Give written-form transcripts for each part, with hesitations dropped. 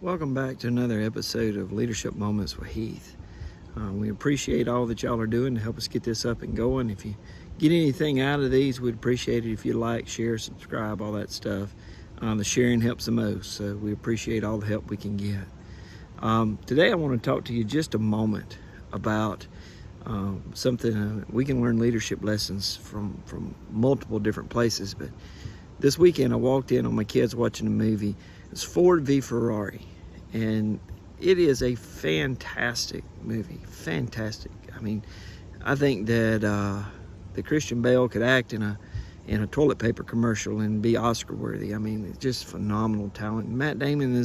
Welcome back to another episode of Leadership Moments with Heath. We appreciate all that y'all are doing to help us get this up and going. If you get anything out of these, we'd appreciate it if you like, share, subscribe, all that stuff. The sharing helps the most, so we appreciate all the help we can get. Today I want to talk to you just a moment about something. We can learn leadership lessons from multiple different places, but this weekend I walked in on my kids watching a movie. It's Ford v Ferrari, and it is a fantastic movie. Fantastic. I mean, I think that Christian Bale could act in a toilet paper commercial and be Oscar worthy. I mean, it's just phenomenal talent. Matt Damon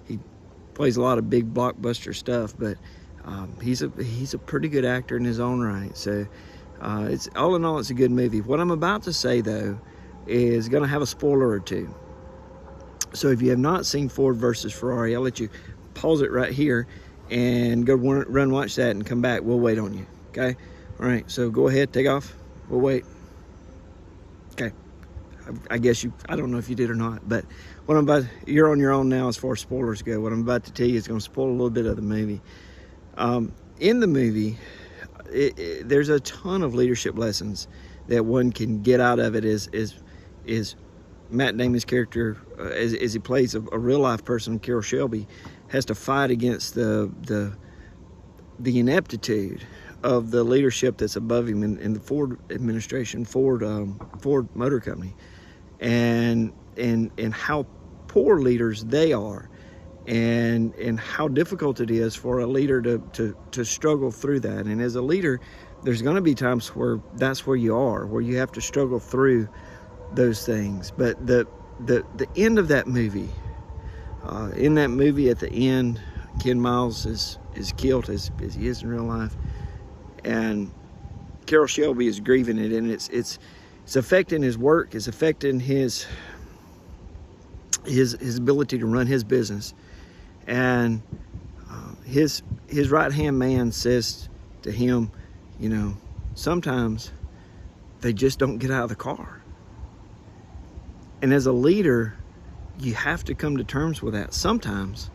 he plays a lot of big blockbuster stuff, but he's a pretty good actor in his own right. So it's all in all, it's a good movie. What I'm about to say though is going to have a spoiler or two. So if you have not seen Ford versus Ferrari, I'll let you pause it right here and go run watch that and come back. We'll wait on you. Okay? All right. So go ahead, take off. We'll wait. Okay. I guess I don't know if you did or not, but you're on your own now as far as spoilers go. What I'm about to tell you is going to spoil a little bit of the movie. In the movie, there's a ton of leadership lessons that one can get out of it. Is Matt Damon's character, as he plays a real life person, Carroll Shelby, has to fight against the ineptitude of the leadership that's above him in the Ford administration, Ford Motor Company, and how poor leaders they are, and how difficult it is for a leader to struggle through that. And as a leader, there's going to be times where that's where you are, where you have to struggle through those things. But the end of that movie, in that movie at the end, Ken Miles is killed as he is in real life, and Carroll Shelby is grieving it, and it's affecting his work, it's affecting his ability to run his business. And his right hand man says to him, you know, sometimes they just don't get out of the car. And as a leader, you have to come to terms with that. Sometimes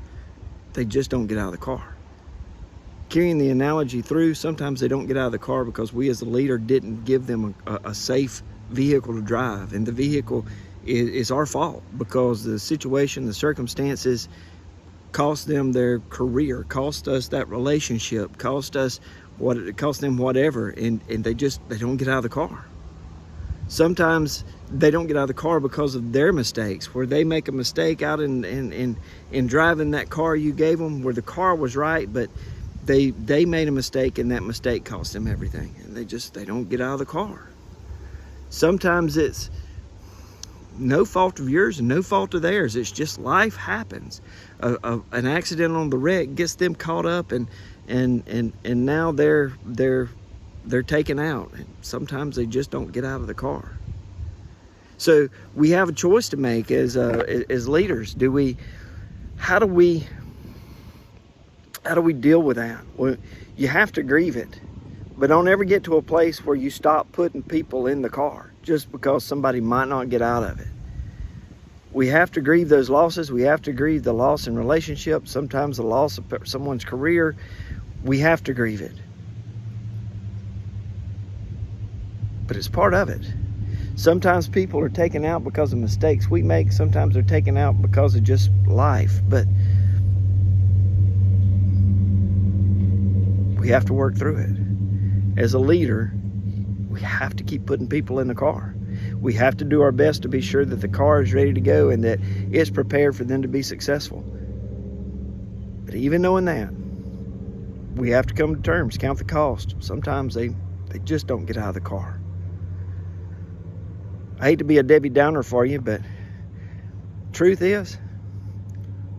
they just don't get out of the car. Carrying the analogy through, sometimes they don't get out of the car because we as a leader didn't give them a safe vehicle to drive. And the vehicle is our fault because the situation, the circumstances cost them their career, cost us that relationship, cost them whatever, and they don't get out of the car. Sometimes they don't get out of the car because of their mistakes, where they make a mistake out in driving that car you gave them, where the car was right, but they made a mistake, and that mistake cost them everything, and they don't get out of the car. Sometimes it's no fault of yours and no fault of theirs. It's just life happens. An accident on the wreck gets them caught up, and now they're taken out. And sometimes they just don't get out of the car. So we have a choice to make as leaders. How do we deal with that? Well, you have to grieve it, but don't ever get to a place where you stop putting people in the car just because somebody might not get out of it. We have to grieve those losses. We have to grieve the loss in relationships, sometimes the loss of someone's career. We have to grieve it. But it's part of it. Sometimes people are taken out because of mistakes we make. Sometimes they're taken out because of just life. But we have to work through it. As a leader, we have to keep putting people in the car. We have to do our best to be sure that the car is ready to go and that it's prepared for them to be successful. But even knowing that, we have to come to terms, count the cost. Sometimes they just don't get out of the car. I hate to be a Debbie Downer for you, but truth is,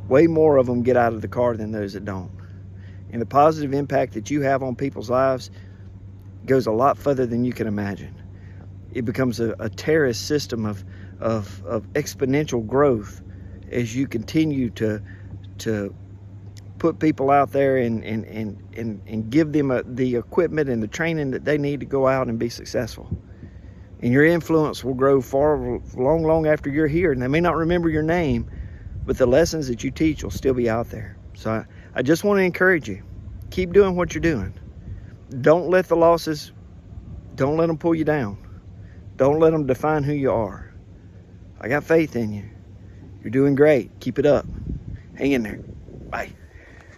way more of them get out of the car than those that don't. And the positive impact that you have on people's lives goes a lot further than you can imagine. It becomes a terrorist system of exponential growth as you continue to put people out there and give them the equipment and the training that they need to go out and be successful. And your influence will grow far long after you're here. And they may not remember your name, but the lessons that you teach will still be out there. So I just want to encourage you. Keep doing what you're doing. Don't let the losses, don't let them pull you down. Don't let them define who you are. I got faith in you. You're doing great. Keep it up. Hang in there. Bye.